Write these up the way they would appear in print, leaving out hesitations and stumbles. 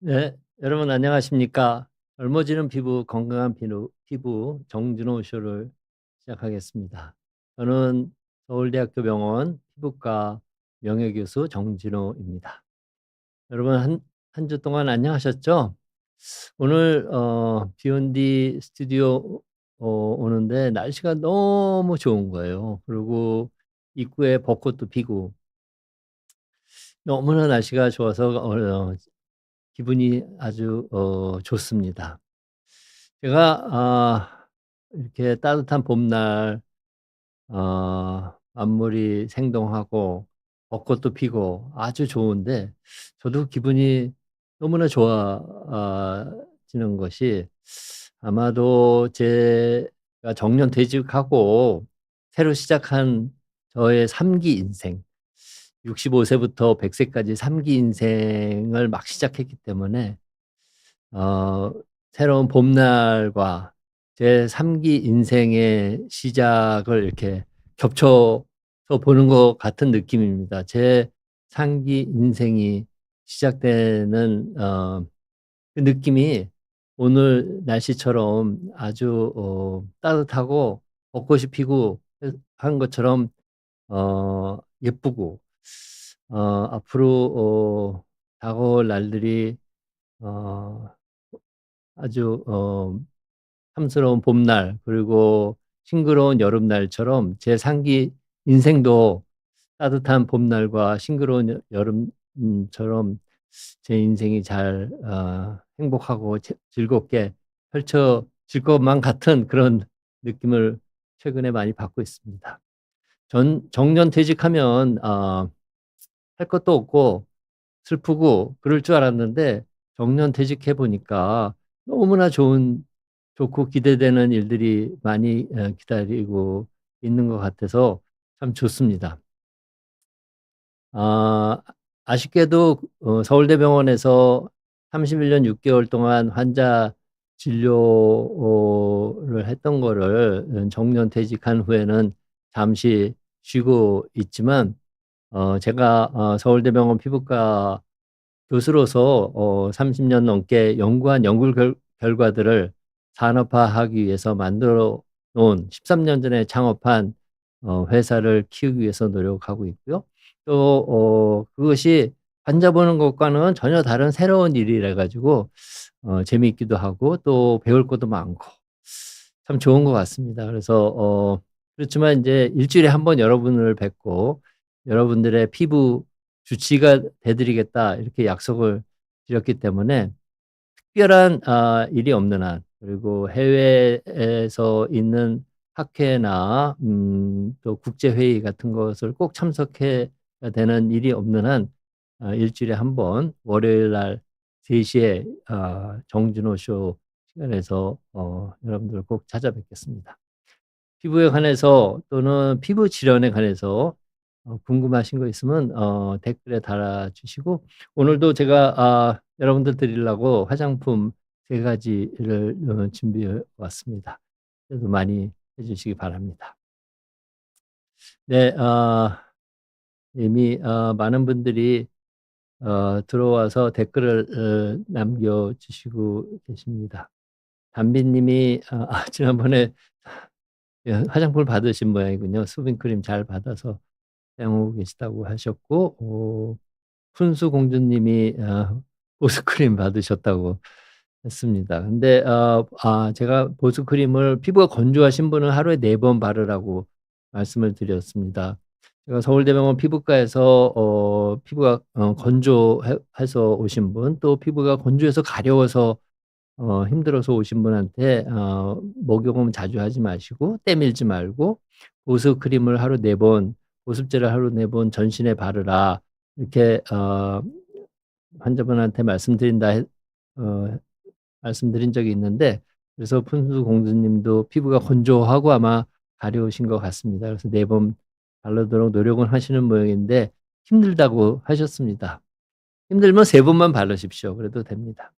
네. 여러분 안녕하십니까? 젊어지는 피부, 건강한 피부 정준호 쇼를 시작하겠습니다. 저는 서울대학교 병원 피부과 명예교수 정진호입니다. 여러분 한 주 동안 안녕하셨죠? 오늘 B&D 스튜디오 오는데 날씨가 너무 좋은 거예요. 그리고 입구에 벚꽃도 피고 너무나 날씨가 좋아서 기분이 아주 좋습니다. 제가 이렇게 따뜻한 봄날 만물이 생동하고 벚꽃도 피고 아주 좋은데 저도 기분이 너무나 좋아지는 것이 아마도 제가 정년퇴직하고 새로 시작한 저의 3기 인생 65 세부터 100 세까지 3기 인생을 막 시작했기 때문에 어 새로운 봄날과 제 3기 인생의 시작을 이렇게 겹쳐서 보는 것 같은 느낌입니다. 제 3기 인생이 시작되는 그 느낌이 오늘 날씨처럼 아주 따뜻하고 벚꽃이 피고 한 것처럼 예쁘고 앞으로 다가올 날들이 어 아주 탐스러운 봄날 그리고 싱그러운 여름날처럼 제 3기 인생도 따뜻한 봄날과 싱그러운 여름처럼 제 인생이 잘 행복하고 즐겁게 펼쳐질 것만 같은 그런 느낌을 최근에 많이 받고 있습니다. 정년퇴직하면 할 것도 없고 슬프고 그럴 줄 알았는데 정년퇴직해 보니까 너무나 좋고 기대되는 일들이 많이 기다리고 있는 것 같아서 참 좋습니다. 아 아쉽게도 서울대병원에서 31년 6 개월 동안 환자 진료를 했던 거를 정년퇴직한 후에는 잠시 쉬고 있지만 제가 서울대병원 피부과 교수로서 30년 넘게 연구한 연구 결과들을 산업화하기 위해서 만들어 놓은 13년 전에 창업한 회사를 키우기 위해서 노력하고 있고요. 또 그것이 환자 보는 것과는 전혀 다른 새로운 일이라 가지고 재미있기도 하고 또 배울 것도 많고 참 좋은 것 같습니다. 그래서 그렇지만 인제 일 주일에 한 번 여러분을 뵙고 여러분들의 피부 주치의가 돼 드리겠다 이렇게 약속을 드렸기 때문에 특별한 일이 없는 한 그리고 해외에서 있는 학회나 또 국제 회의 같은 것을 꼭 참석해야 되는 일이 없는 한 일 주일에 한 번 월요일 날 3 시에 정준호 쇼 시간에서 여러분들을 꼭 찾아뵙겠습니다. 피부에 관해서 또는 피부 질환에 관해서 궁금하신 거 있으면 댓글에 달아 주시고 오늘도 제가 여러분들 드리려고 화장품 3 가지를 준비해 왔습니다. 그래도 많이 해 주시기 바랍니다. 네. 이미 많은 분들이 들어와서 댓글을 남겨 주시고 계십니다. 담비 님이 지난번에 예 화장품을 받으신 모양이군요. 수분크림 잘 받아서 사용하고 계시다고 하셨고 푼수 공주님이 보습크림 받으셨다고 했습니다. 근데 제가 보습크림을 피부가 건조하신 분은 하루에 4번 바르라고 말씀을 드렸습니다. 제가 서울대병원 피부과에서 피부가 건조해서 오신 분 또 피부가 건조해서 가려워서 힘들어서 오신 분한테 목욕은 자주 하지 마시고 때밀지 말고 보습크림을 하루 4번 보습제를 하루 4번 전신에 바르라. 이렇게 환자분한테 어 말씀드린 적이 있는데 그래서 푼수 공주님도 피부가 건조하고 아마 가려우신 것 같습니다. 그래서 4번 바르도록 노력은 하시는 모양인데 힘들다고 하셨습니다. 힘들면 3 번만 바르십시오. 그래도 됩니다.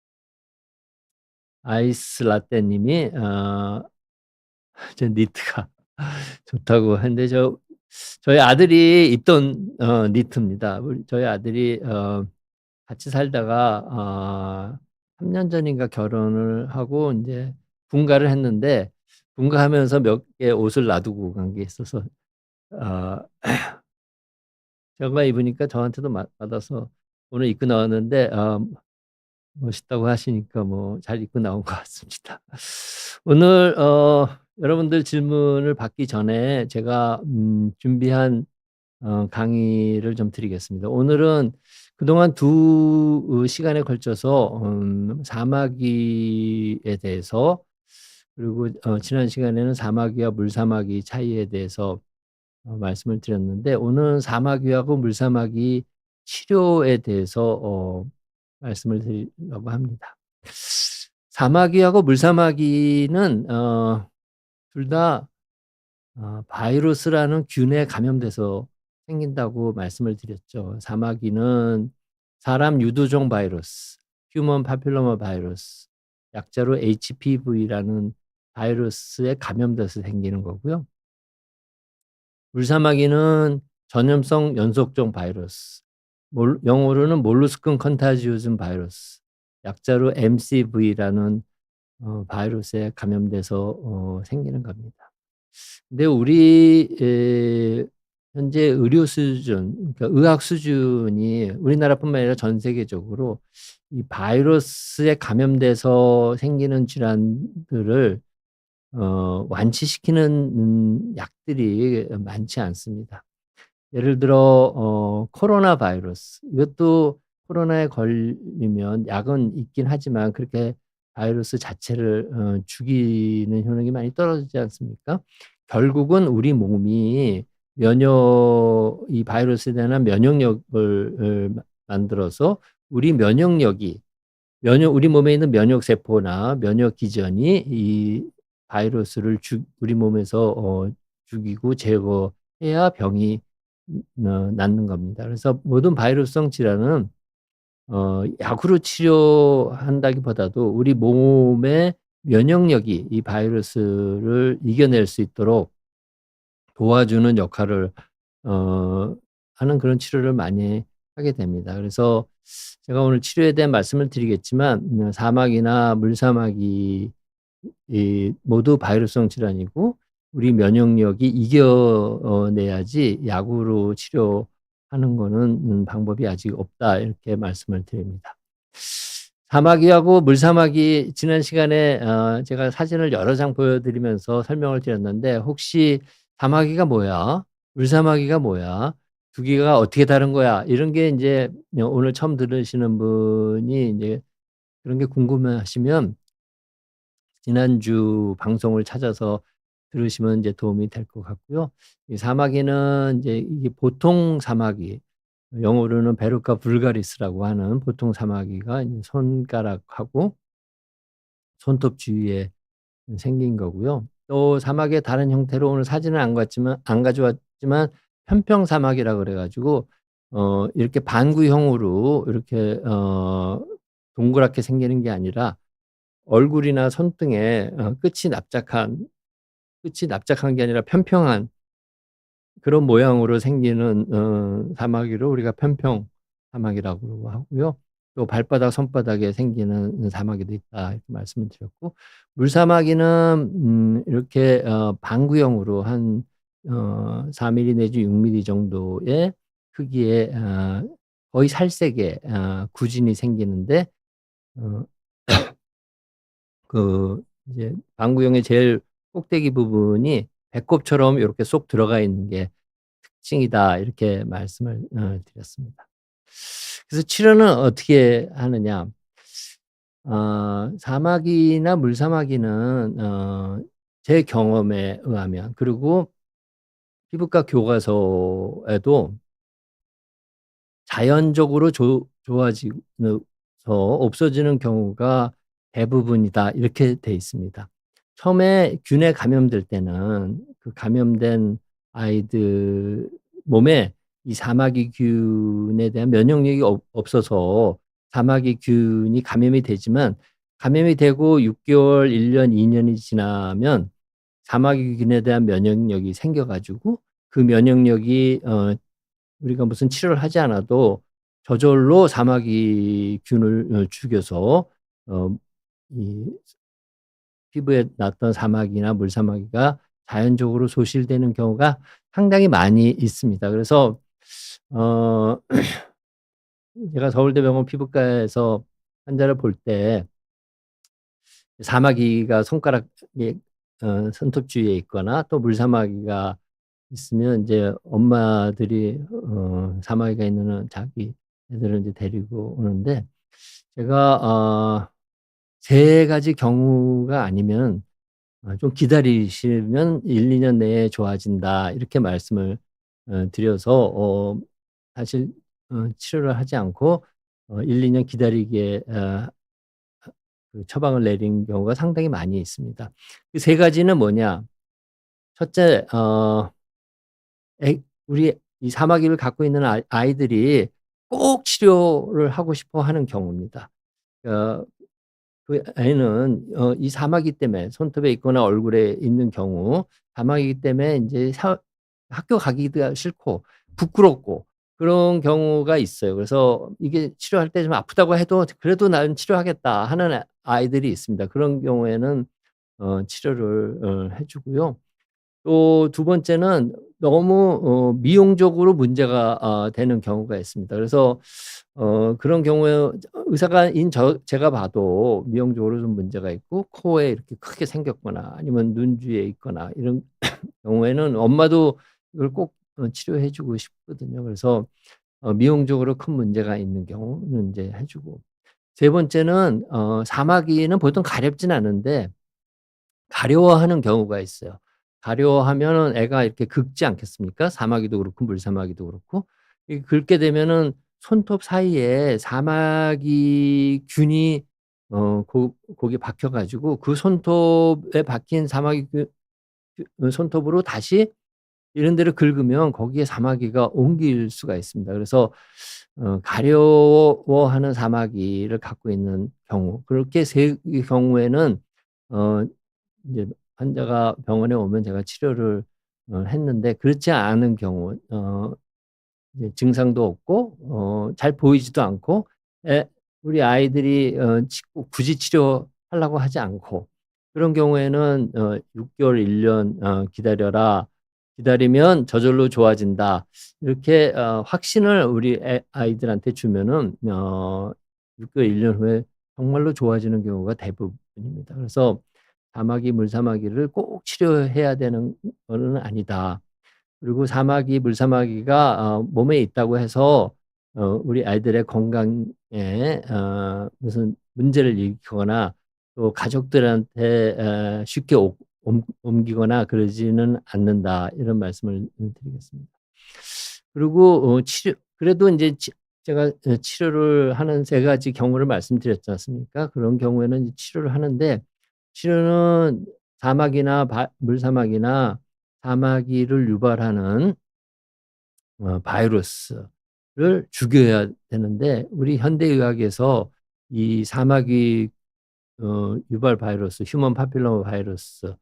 아이스 라떼 님이 제 니트가 좋다고 하는데 저희 아들이 입던 니트입니다. 저희 아들이 같이 살다가 3년 전인가 결혼을 하고 인제 분가를 했는데, 분가하면서 몇 개 옷을 놔두고 간 게 있어서 아 제가 입으니까 저한테도 맞아서 오늘 입고 나왔는데 멋있다고 하시니까 뭐 잘 입고 나온 것 같습니다. 오늘 여러분들 질문을 받기 전에 제가 준비한 강의를 좀 드리겠습니다. 오늘은 그동안 두 시간에 걸쳐서 사마귀에 대해서, 그리고 지난 시간에는 사마귀와 물사마귀 차이에 대해서 말씀을 드렸는데, 오늘은 사마귀하고 물사마귀 치료에 대해서 말씀을 드리려고 합니다. 사마귀하고 물사마귀는 둘 다 바이러스라는 균에 감염돼서 생긴다고 말씀을 드렸죠. 사마귀는 사람 유두종 바이러스, 휴먼 파필로마 바이러스, 약자로 HPV라는 바이러스에 감염돼서 생기는 거고요. 물사마귀는 전염성 연속종 바이러스, 영어로는 몰루스콘 컨타지오즘 바이러스, 약자로 MCV라는 바이러스에 감염돼서 생기는 겁니다. 근데 우리 현재 의료 수준, 그러니까 의학 수준이 우리나라뿐만 아니라 전 세계적으로 이 바이러스에 감염돼서 생기는 질환들을 완치시키는 약들이 많지 않습니다. 예를 들어 코로나 바이러스, 이것도 코로나에 걸리면 약은 있긴 하지만 그렇게 바이러스 자체를 죽이는 효능이 많이 떨어지지 않습니까? 결국은 우리 몸이 이 바이러스에 대한 면역력을 만들어서 우리 면역력이 우리 몸에 있는 면역 세포나 면역 기전이 이 바이러스를 우리 몸에서 죽이고 제거해야 병이 낫는 겁니다. 그래서 모든 바이러스성 질환은 약으로 치료한다기보다도 우리 몸의 면역력이 이 바이러스를 이겨낼 수 있도록 도와주는 역할을 하는 그런 치료를 많이 하게 됩니다. 그래서 제가 오늘 치료에 대한 말씀을 드리겠지만, 사마귀나 물사마귀 모두 바이러스성 질환이고 우리 면역력이 이겨내야지 약으로 치료하는 거는 방법이 아직 없다, 이렇게 말씀을 드립니다. 사마귀하고 물사마귀, 지난 시간에 제가 사진을 여러 장 보여드리면서 설명을 드렸는데, 혹시 사마귀가 뭐야? 물사마귀가 뭐야? 두 개가 어떻게 다른 거야? 이런 게 이제 오늘 처음 들으시는 분이 이제 그런 게 궁금해하시면 지난주 방송을 찾아서 들으시면 이제 도움이 될 것 같고요. 이 사마귀는 이제 이게 보통 사마귀, 영어로는 베르카 불가리스라고 하는 보통 사마귀가 이제 손가락하고 손톱 주위에 생긴 거고요. 또 사마귀의 다른 형태로 오늘 사진을 안 가져왔지만 편평 사마귀라 그래 가지고 이렇게 반구형으로 이렇게 동그랗게 생기는 게 아니라 얼굴이나 손등에 끝이 납작한 게 아니라 편평한 그런 모양으로 생기는 사마귀를 우리가 편평 사마귀라고 하고요. 또 발바닥, 손바닥에 생기는 사마귀도 있다, 이렇게 말씀을 드렸고, 물사마귀는 이렇게 방구형으로 한 4mm 내지 6mm 정도의 크기의 거의 살색의 구진이 생기는데, 어 이제 방구형의 제일 꼭대기 부분이 배꼽처럼 요렇게 쏙 들어가 있는 게 특징이다, 이렇게 말씀을 드렸습니다. 그래서 치료는 어떻게 하느냐? 사마귀나 물사마귀는 제 경험에 의하면, 그리고 피부과 교과서에도 자연적으로 좋아지서 없어지는 경우가 대부분이다, 이렇게 돼 있습니다. 처음에 균에 감염될 때는 그 감염된 아이들 몸에 이 사마귀균에 대한 면역력이 없어서 사마귀균이 감염이 되지만, 감염이 되고 6개월, 1년, 2년이 지나면 사마귀균에 대한 면역력이 생겨 가지고 그 면역력이 우리가 무슨 치료를 하지 않아도 저절로 사마귀균을 죽여서 이 피부에 났던 사마귀나 물사마귀가 자연적으로 소실되는 경우가 상당히 많이 있습니다. 그래서 어 제가 서울대병원 피부과에서 환자를 볼 때 사마귀가 손가락에 손톱 주위에 있거나 또 물사마귀가 있으면 인제 엄마들이 사마귀가 있는 자기 애들을 인제 데리고 오는데 제가 3 가지 경우가 아니면 좀 기다리시면 1-2년 내에 좋아진다 이렇게 말씀을 드려서 사실 치료를 하지 않고 1-2년 기다리게 그 처방을 내린 경우가 상당히 많이 있습니다. 그 3 가지는 뭐냐? 첫째 우리 이 사마귀를 갖고 있는 아이들이 꼭 치료를 하고 싶어 하는 경우입니다. 어 그 애는 이 사마귀 때문에 손톱에 있거나 얼굴에 있는 경우 사마귀 때문에 인제 학교 가기가 싫고 부끄럽고 그런 경우가 있어요. 그래서 이게 치료할 때 좀 아프다고 해도 '그래도 나는 치료하겠다.' 하는 아이들이 있습니다. 그런 경우에는 치료를 해 주고요. 또 두 번째는 너무 미용적으로 문제가 되는 경우가 있습니다. 그래서 그런 경우에 의사가인 제가 봐도 미용적으로 좀 문제가 있고 코에 이렇게 크게 생겼거나 아니면 눈 주위에 있거나 이런 경우에는 엄마도 이걸 꼭 치료해 주고 싶거든요. 그래서 미용적으로 큰 문제가 있는 경우는 인제 해 주고. 세 번째는 사마귀는 보통 가렵진 않은데 가려워하는 경우가 있어요. 가려워하면은 애가 이렇게 긁지 않겠습니까? 사마귀도 그렇고 물사마귀도 그렇고. 이 긁게 되면은 손톱 사이에 사마귀균이 거기에 박혀 가지고 그 손톱에 박힌 사마귀균 손톱으로 다시 이런 데를 긁으면 거기에 사마귀가 옮길 수가 있습니다. 그래서 가려워하는 사마귀를 갖고 있는 경우 그렇게 세 경우에는 어 인제 환자가 병원에 오면 제가 치료를 했는데 그렇지 않은 경우 이제 증상도 없고 잘 보이지도 않고 애 우리 아이들이 굳이 치료하려고 하지 않고 그런 경우에는 6 개월, 1년 기다려라. 기다리면 저절로 좋아진다. 이렇게 확신을 우리 아이들한테 주면은 6 개월, 1년 후에 정말로 좋아지는 경우가 대부분입니다. 그래서 사마귀, 물사마귀를 꼭 치료해야 되는 거는 아니다. 그리고 사마귀, 물사마귀가 몸에 있다고 해서 우리 아이들의 건강에 무슨 문제를 일으키거나 또 가족들한테 쉽게 옮기거나 그러지는 않는다. 이런 말씀을 드리겠습니다. 그리고 그래도 인제 제가 치료를 하는 3 가지 경우를 말씀드렸지 않습니까? 그런 경우에는 이제 치료를 하는데 치료는 사마귀나 물사마귀나 사마귀를 유발하는 바이러스를 죽여야 되는데 우리 현대의학에서 이 사마귀 유발 바이러스 휴먼 파필로마 바이러스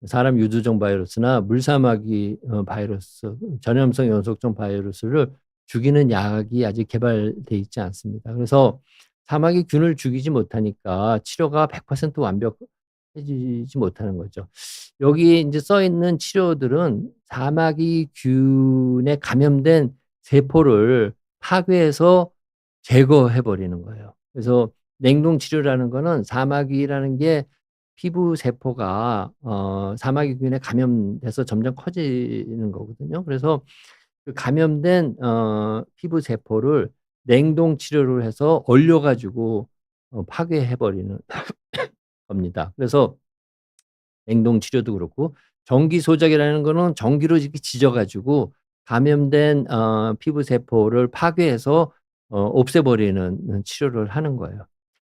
사람 유두종 바이러스나 물사마귀 바이러스 전염성 연속종 바이러스를 죽이는 약이 아직 개발돼 있지 않습니다. 그래서 사마귀균을 죽이지 못하니까 치료가 100% 완벽해지지 못하는 거죠. 여기 인제 써 있는 치료들은 사마귀균에 감염된 세포를 파괴해서 제거해 버리는 거예요. 그래서 냉동 치료라는 거는 사마귀라는 게 피부 세포가 사마귀균에 감염돼서 점점 커지는 거거든요. 그래서 그 감염된 피부 세포를 냉동 치료를 해서 얼려 가지고 파괴해 버리는 겁니다. 그래서 냉동 치료도 그렇고 전기 소작이라는 거는 전기로 이렇게 지져 가지고 감염된 피부 세포를 파괴해서 없애버리는 치료를 하는 거예요.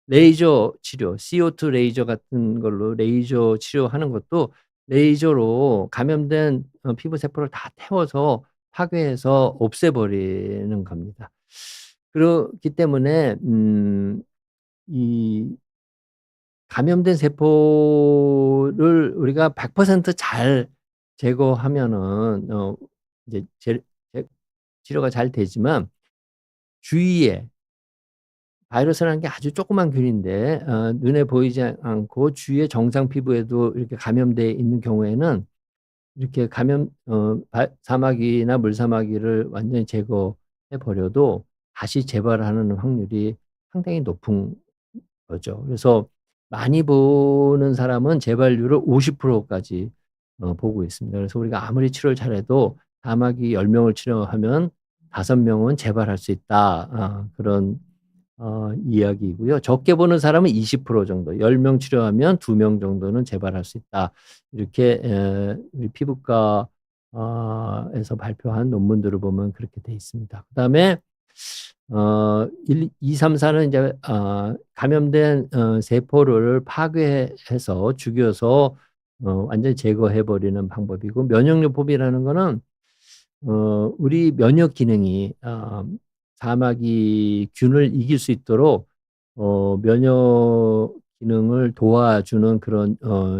레이저 치료 CO2 레이저 같은 걸로 레이저 치료하는 것도 레이저로 감염된 피부 세포를 다 태워서 파괴해서 없애버리는 겁니다. 그렇기 때문에 이 감염된 세포를 우리가 100% 제거하면은 이제 치료가 잘 되지만 주위에 바이러스라는 게 아주 조그만 균인데 눈에 보이지 않고 주위에 정상 피부에도 이렇게 감염돼 있는 경우에는 이렇게 감염 사마귀나 물사마귀를 완전히 제거해 버려도 다시 재발하는 확률이 상당히 높은 거죠. 그래서 많이 보는 사람은 재발률을 50% 까지 보고 있습니다. 그래서 우리가 아무리 치료를 잘해도 사마귀 10 명을 치료하면 5 명은 재발할 수 있다. 그런 이야기이고요. 적게 보는 사람은 20% 정도, 10명 치료하면 2명 정도는 재발할 수 있다. 이렇게 우리 피부과 에서 발표한 논문들을 보면 그렇게 돼 있습니다. 그다음에 1, 2, 3, 4는 이제 감염된 세포를 파괴해서 죽여서 완전히 제거해 버리는 방법이고, 면역요법이라는 거는 우리 면역 기능이 사마귀 균을 이길 수 있도록 면역 기능을 도와주는 그런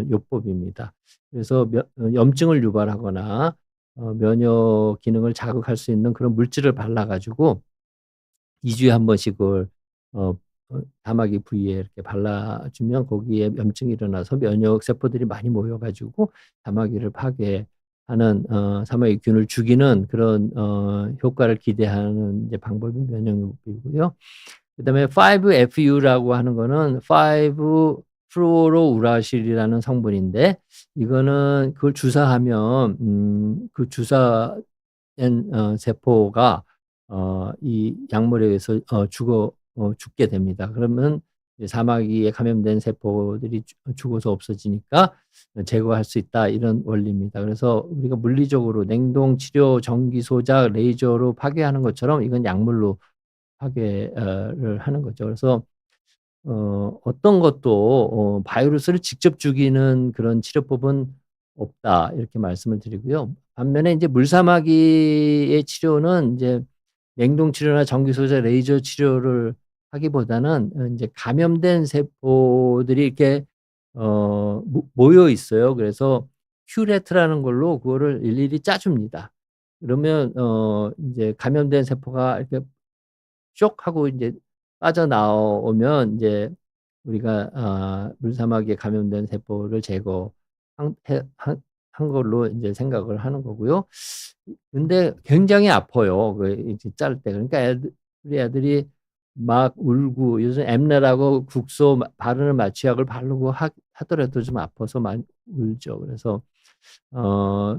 요법입니다. 그래서 염증을 유발하거나 면역 기능을 자극할 수 있는 그런 물질을 발라 가지고 2 주에 한 번씩을 어 사마귀 부위에 이렇게 발라 주면 거기에 염증이 일어나서 면역 세포들이 많이 모여 가지고 사마귀를 파괴하는 사마귀균을 죽이는 그런 효과를 기대하는 이제 방법이 면역요법이고요. 그다음에 5-FU라고 하는 거는 5 플루오로우라실이라는 성분인데, 이거는 그걸 주사하면 그 주사된 세포가 이 약물에 의해서 죽게 됩니다. 그러면 이제 사마귀에 감염된 세포들이 죽어서 없어지니까 제거할 수 있다, 이런 원리입니다. 그래서 우리가 물리적으로 냉동 치료, 전기 소작, 레이저로 파괴하는 것처럼 이건 약물로 파괴를 하는 거죠. 그래서 어떤 것도 바이러스를 직접 죽이는 그런 치료법은 없다, 이렇게 말씀을 드리고요. 반면에 이제 물사마귀의 치료는 이제 냉동 치료나 전기 소자, 레이저 치료를 하기보다는 인제 감염된 세포들이 이렇게 모여 있어요. 그래서 큐레트라는 걸로 그거를 일일이 짜 줍니다. 그러면 인제 감염된 세포가 이렇게 쇽 하고 인제 빠져나오면 인제 우리가 물사마귀에 감염된 세포를 제거한 한 걸로 인제 생각을 하는 거고요. 근데 굉장히 아파요, 그 이제 짤 때. 그러니까 우리 애들이 막 울고, 요즘 엠넷하고 국소 바르는 마취약을 바르고 하더라도 좀 아파서 많이 울죠. 그래서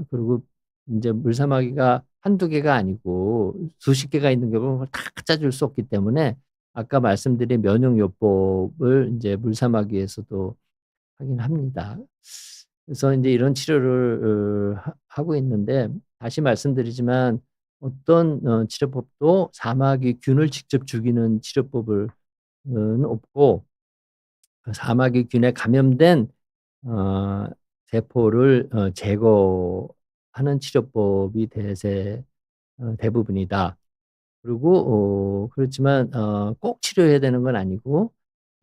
그리고 인제 물사마귀가 한두 개가 아니고 수십 개가 있는 경우는 다 짜 줄 수 없기 때문에 아까 말씀드린 면역요법을 인제 물사마귀에서도 하긴 합니다. 그래서 인제 이런 치료를 하고 있는데, 다시 말씀드리지만 어떤 치료법도 사마귀균을 직접 죽이는 치료법을 은 없고, 그 사마귀균에 감염된 어 세포를 제거하는 치료법이 대부분이다. 그리고 그렇지만 꼭 치료해야 되는 건 아니고,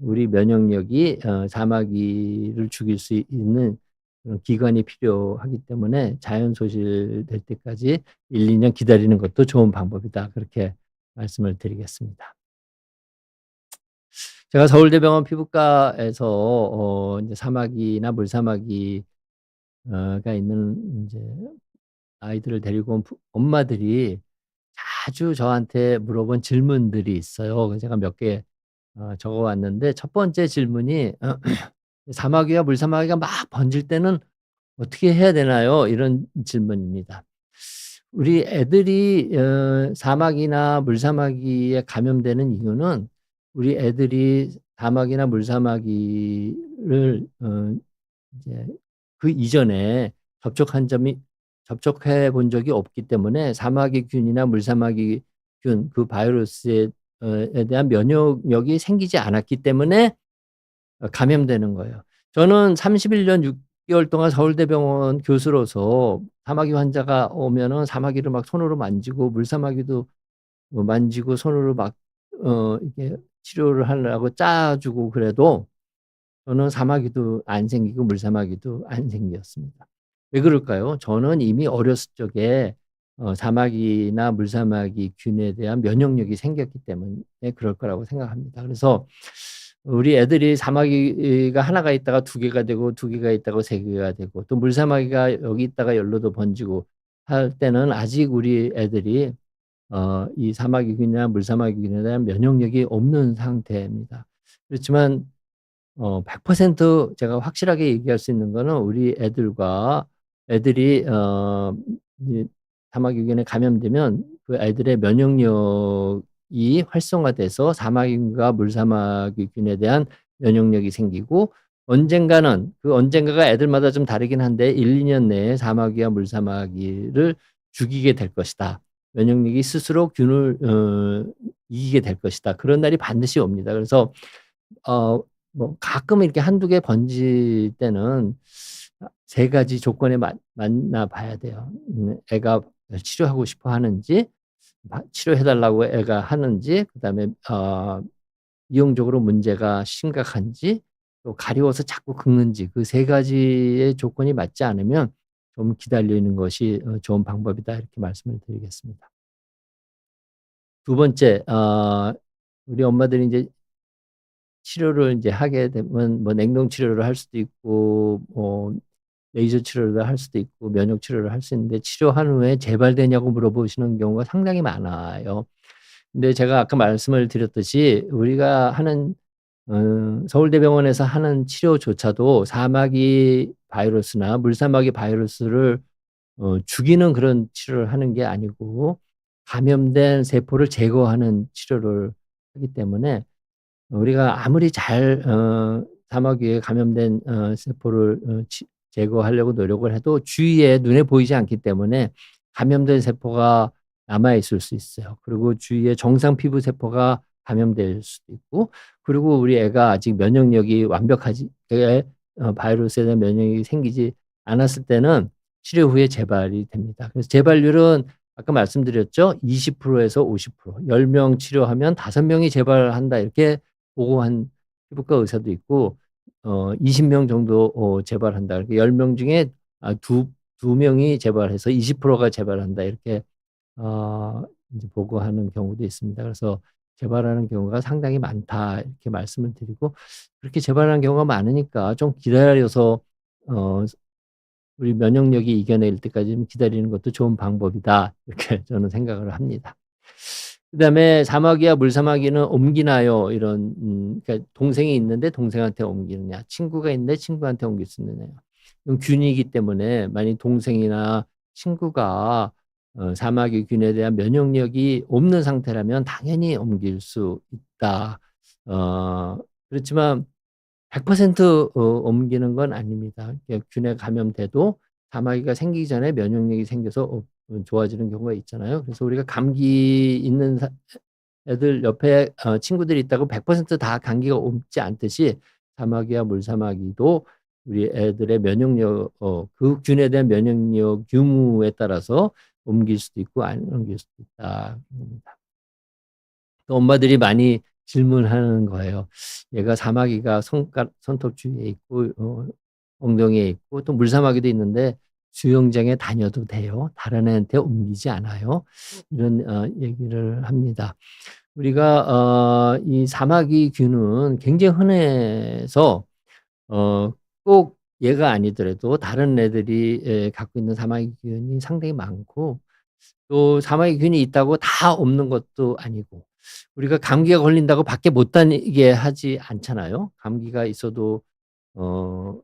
우리 면역력이 사마귀를 죽일 수 있는 그런 기간이 필요하기 때문에 자연 소실될 때까지 1-2년 기다리는 것도 좋은 방법이다, 그렇게 말씀을 드리겠습니다. 제가 서울대병원 피부과에서 인제 사마귀나 물사마귀 가 있는 인제 아이들을 데리고 온 엄마들이 자주 저한테 물어본 질문들이 있어요. 그래서 제가 몇 개 적어 왔는데, 첫 번째 질문이 "사마귀와 물사마귀가 막 번질 때는 어떻게 해야 되나요?" 이런 질문입니다. 우리 애들이 사마귀나 물사마귀에 감염되는 이유는, 우리 애들이 사마귀나 물사마귀를 이제 그 이전에 접촉해 본 적이 없기 때문에 사마귀균이나 물사마귀균, 그 바이러스에 에 대한 면역력이 생기지 않았기 때문에 감염되는 거예요. 저는 31년 6 개월 동안 서울대병원 교수로서 사마귀 환자가 오면은 사마귀를 막 손으로 만지고, 물사마귀도 만지고 손으로 막 이렇게 치료를 하려고 짜 주고 그래도 저는 사마귀도 안 생기고 물사마귀도 안 생겼습니다. 왜 그럴까요? 저는 이미 어렸을 적에 사마귀나 물사마귀 균에 대한 면역력이 생겼기 때문에 그럴 거라고 생각합니다. 그래서 우리 애들이 사마귀가 하나가 있다가 두 개가 되고 두 개가 있다가 세 개가 되고 또 물사마귀가 여기 있다가 열로도 번지고 할 때는 아직 우리 애들이 이 사마귀균이나 물사마귀균에 대한 면역력이 없는 상태입니다. 그렇지만 100% 제가 확실하게 얘기할 수 있는 거는 우리 애들이 이제 사마귀균에 감염되면 그 아이들의 면역력이 활성화돼서 사마귀균과 물사마귀균에 대한 면역력이 생기고 언젠가는 그 언젠가가 애들마다 좀 다르긴 한데 1-2년 내에 사마귀와 물사마귀를 죽이게 될 것이다. 면역력이 스스로 균을 이기게 될 것이다. 그런 날이 반드시 옵니다. 그래서 어 뭐 가끔 이렇게 한두 개 번질 때는 세 가지 조건에 맞나 봐야 돼요. 애가 치료하고 싶어 하는지, 치료해 달라고 애가 하는지, 그다음에 이용적으로 문제가 심각한지, 또 가려워서 자꾸 긁는지 그 세 가지의 조건이 맞지 않으면 좀 기다리는 것이 좋은 방법이다 이렇게 말씀을 드리겠습니다. 두 번째, 우리 엄마들이 인제 치료를 인제 하게 되면 뭐 냉동 치료를 할 수도 있고 레이저 치료를 할 수도 있고 면역 치료를 할 수 있는데 치료한 후에 재발되냐고 물어보시는 경우가 상당히 많아요. 근데 제가 아까 말씀을 드렸듯이 우리가 하는 서울대병원에서 하는 치료조차도 사마귀 바이러스나 물사마귀 바이러스를 죽이는 그런 치료를 하는 게 아니고 감염된 세포를 제거하는 치료를 하기 때문에 우리가 아무리 잘 사마귀에 감염된 세포를 제거하려고 노력을 해도 주위에 눈에 보이지 않기 때문에 감염된 세포가 남아 있을 수 있어요. 그리고 주위에 정상 피부 세포가 감염될 수도 있고 그리고 우리 애가 아직 면역력이 완벽하지 바이러스에 대한 면역력이 생기지 않았을 때는 치료 후에 재발이 됩니다. 그래서 재발률은 아까 말씀드렸죠. 20% 에서 50%. 10명 치료하면 5명이 재발한다 이렇게 보고한 피부과 의사도 있고 20명 정도 재발한다. 이렇게 10명 중에 두 명이 재발해서 20%가 재발한다. 이렇게 인제 보고하는 경우도 있습니다. 그래서 재발하는 경우가 상당히 많다. 이렇게 말씀을 드리고 그렇게 재발하는 경우가 많으니까 좀 기다려서 어 우리 면역력이 이겨낼 때까지 좀 기다리는 것도 좋은 방법이다. 이렇게 저는 생각을 합니다. 그다음에 사마귀와 물사마귀는 옮기나요? 이런 그러니까 동생이 있는데 동생한테 옮기느냐, 친구가 있는데 친구한테 옮길 수 있느냐. 이건 균이기 때문에 만약 동생이나 친구가 사마귀균에 대한 면역력이 없는 상태라면 당연히 옮길 수 있다. 그렇지만 100% 옮기는 건 아닙니다. 균에 감염돼도 사마귀가 생기기 전에 면역력이 생겨서 좋아지는 경우가 있잖아요. 그래서 우리가 감기 있는 애들 옆에 친구들이 있다고 100%다 감기가 옮지 않듯이 사마귀와 물사마귀도 우리 애들의 면역력 그 균에 대한 면역력 유무에 따라서 옮길 수도 있고 안 옮길 수도 있다. 또 엄마들이 많이 질문하는 거예요. 얘가 사마귀가 손톱 주위에 있고 엉덩이에 있고 또 물사마귀도 있는데 수영장에 다녀도 돼요? 다른 애한테 옮기지 않아요? 이런 얘기를 합니다. 우리가 이 사마귀균은 굉장히 흔해서 꼭 얘가 아니더라도 다른 애들이 갖고 있는 사마귀균이 상당히 많고 또 사마귀균이 있다고 다 없는 것도 아니고 우리가 감기가 걸린다고 밖에 못 다니게 하지 않잖아요. 감기가 있어도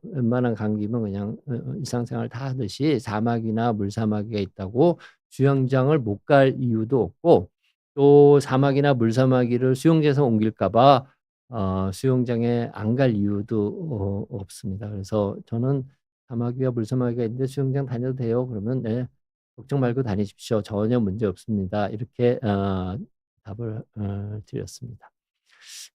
웬만한 감기면 그냥 일상생활 다 하듯이 사마귀나 물사마귀가 있다고 수영장을 못 갈 이유도 없고 또 사마귀나 물사마귀를 수영장에서 옮길까 봐 수영장에 안 갈 이유도 없습니다. 그래서 저는 "사마귀와 물사마귀가 있는데 수영장 다녀도 돼요?" 그러면 "네. 걱정 말고 다니십시오. 전혀 문제 없습니다." 이렇게 답을 드렸습니다.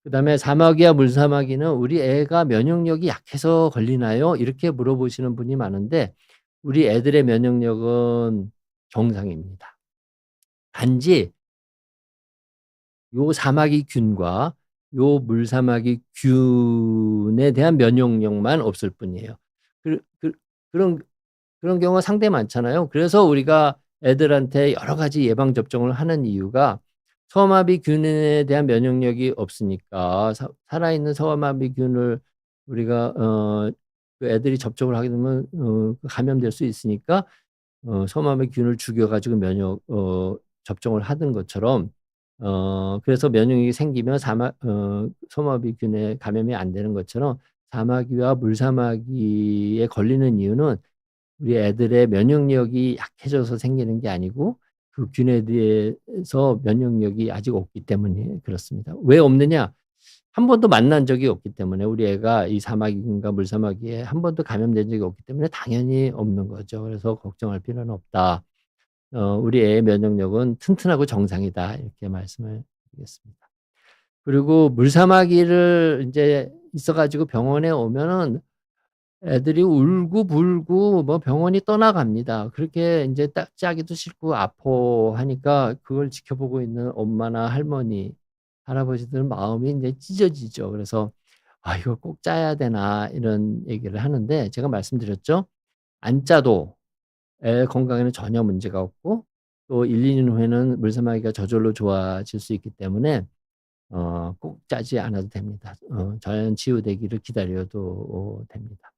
그다음에 "사마귀와 물사마귀는 우리 애가 면역력이 약해서 걸리나요?" 이렇게 물어보시는 분이 많은데 우리 애들의 면역력은 정상입니다. 단지 요 사마귀균과 요 물사마귀균에 대한 면역력만 없을 뿐이에요. 그 그런 그런 경우가 상당히 많잖아요. 그래서 우리가 애들한테 여러 가지 예방 접종을 하는 이유가 소아마비균에 대한 면역력이 없으니까 살아있는 소아마비균을 우리가 그 애들이 접촉을 하게 되면 감염될 수 있으니까 소아마비균을 죽여 가지고 면역 접종을 하는 것처럼 그래서 면역력이 생기면 소아마비균에 감염이 안 되는 것처럼 사마귀와 물사마귀에 걸리는 이유는 우리 애들의 면역력이 약해져서 생기는 게 아니고 그 균에 대해서 면역력이 아직 없기 때문에 그렇습니다. 왜 없느냐? 한 번도 만난 적이 없기 때문에 우리 애가 이 사마귀균과 물사마귀에 한 번도 감염된 적이 없기 때문에 당연히 없는 거죠. 그래서 걱정할 필요는 없다. 우리 애의 면역력은 튼튼하고 정상이다. 이렇게 말씀을 드리겠습니다. 그리고 물사마귀를 인제 있어 가지고 병원에 오면은 애들이 울고불고 뭐 병원이 떠나갑니다. 그렇게 인제 짜기도 싫고 아파하니까 그걸 지켜보고 있는 엄마나 할머니, 할아버지들 마음이 인제 찢어지죠. 그래서 '아 이걸 꼭 짜야 되나.' 이런 얘기를 하는데 제가 말씀드렸죠. 안 짜도 애 건강에는 전혀 문제가 없고 또 1-2년 후에는 물사마귀가 저절로 좋아질 수 있기 때문에 꼭 짜지 않아도 됩니다. 자연 치유되기를 기다려도 됩니다.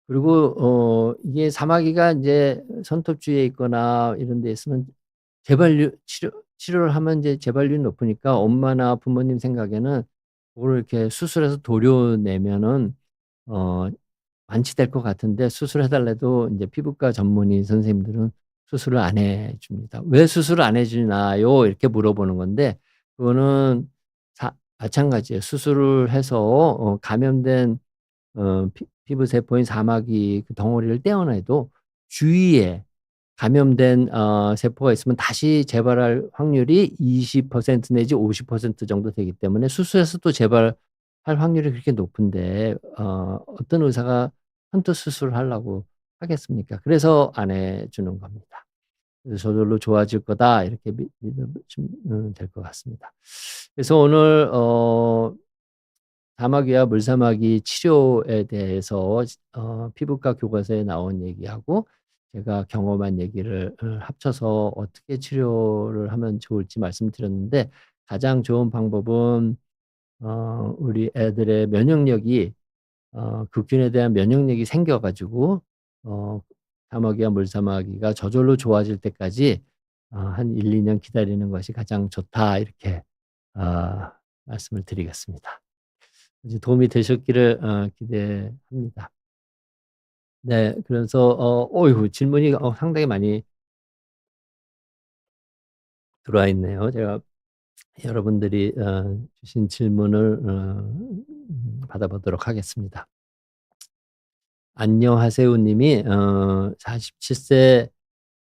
그리고 이게 사마귀가 인제 손톱 주위에 있거나 이런 데 있으면 재발률 치료를 하면 인제 재발률이 높으니까 엄마나 부모님 생각에는 그거를 이렇게 수술해서 도려내면은 어 완치될 것 같은데 수술해 달라도 인제 피부과 전문의 선생님들은 수술을 안 해 줍니다. "왜 수술을 안 해 주나요?" 이렇게 물어보는 건데 그거는 마찬가지예요. 수술을 해서 감염된 피부 세포인 사마귀 그 덩어리를 떼어내도 주위에 감염된 세포가 있으면 다시 재발할 확률이 20% 내지 50% 정도 되기 때문에 수술해서 또 재발할 확률이 그렇게 높은데 어떤 의사가 선뜻 수술을 하려고 하겠습니까? 그래서 안 해 주는 겁니다. 그래서 '저절로 좋아질 거다.' 이렇게 믿으시면 될 것 같습니다. 그래서 오늘 사마귀와 물사마귀 치료에 대해서 피부과 교과서에 나온 얘기하고 제가 경험한 얘기를 합쳐서 어떻게 치료를 하면 좋을지 말씀드렸는데 가장 좋은 방법은 우리 애들의 면역력이 그 균에 대한 면역력이 생겨 가지고 어 사마귀와 물사마귀가 저절로 좋아질 때까지 한 1-2년 기다리는 것이 가장 좋다. 이렇게 아 말씀을 드리겠습니다. 이제 도움이 되셨기를 기대합니다. 네. 그래서 어휴 질문이 상당히 많이 들어와 있네요. 제가 여러분들이 주신 질문을 받아보도록 하겠습니다. 안녕하세요 님이 47세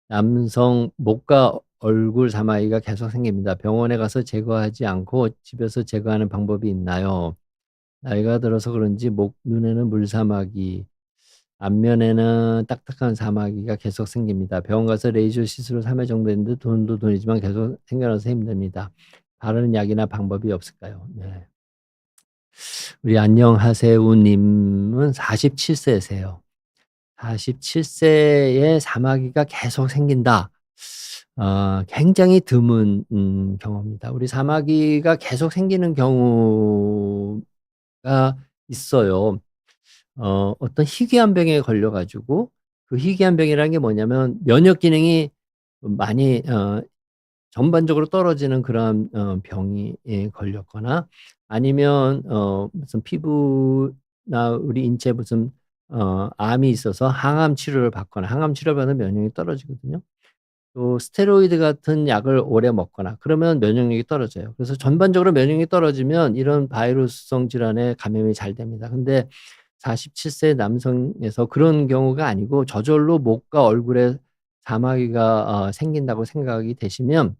남성 목과 얼굴 사마귀가 계속 생깁니다. 병원에 가서 제거하지 않고 집에서 제거하는 방법이 있나요? 나이가 들어서 그런지 목, 눈에는 물사마귀, 앞면에는 딱딱한 사마귀가 계속 생깁니다. 병원 가서 레이저 시술을 3회 정도 했는데 돈도 돈이지만 계속 생겨나서 힘듭니다. 바르는 약이나 방법이 없을까요? 네. 우리 안녕하세요 님은 47 세세요. 47 세에 사마귀가 계속 생긴다. 굉장히 드문 경우입니다. 우리 사마귀가 계속 생기는 경우가 있어요. 어떤 희귀한 병에 걸려 가지고 그 희귀한 병이라는 게 뭐냐면 면역 기능이 많이 전반적으로 떨어지는 그런 병이 걸렸거나 아니면 무슨 피부나 우리 인체에 무슨 암이 있어서 항암 치료를 받거나 항암 치료를 받으면 면역력이 떨어지거든요. 또 스테로이드 같은 약을 오래 먹거나 그러면 면역력이 떨어져요. 그래서 전반적으로 면역력이 떨어지면 이런 바이러스성 질환에 감염이 잘 됩니다. 근데 47세 남성에서 그런 경우가 아니고 저절로 목과 얼굴에 사마귀가 생긴다고 생각이 되시면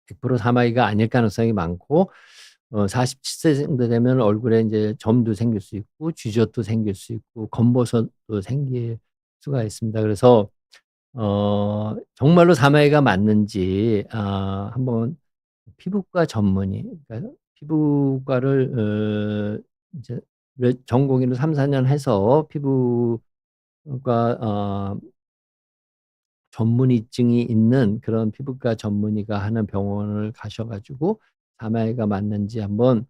100% 사마귀가 아닐 가능성이 많고 47세 정도 되면 얼굴에 인제 점도 생길 수 있고 쥐젖도 생길 수 있고 검버섯도 생길 수가 있습니다. 그래서 정말로 사마귀가 맞는지 한번 피부과 전문의 그러니까 피부과를 이제 전공의를 3-4년 해서 피부과 전문의증이 있는 그런 피부과 전문의가 하는 병원을 가셔 가지고 사마이가 맞는지 한번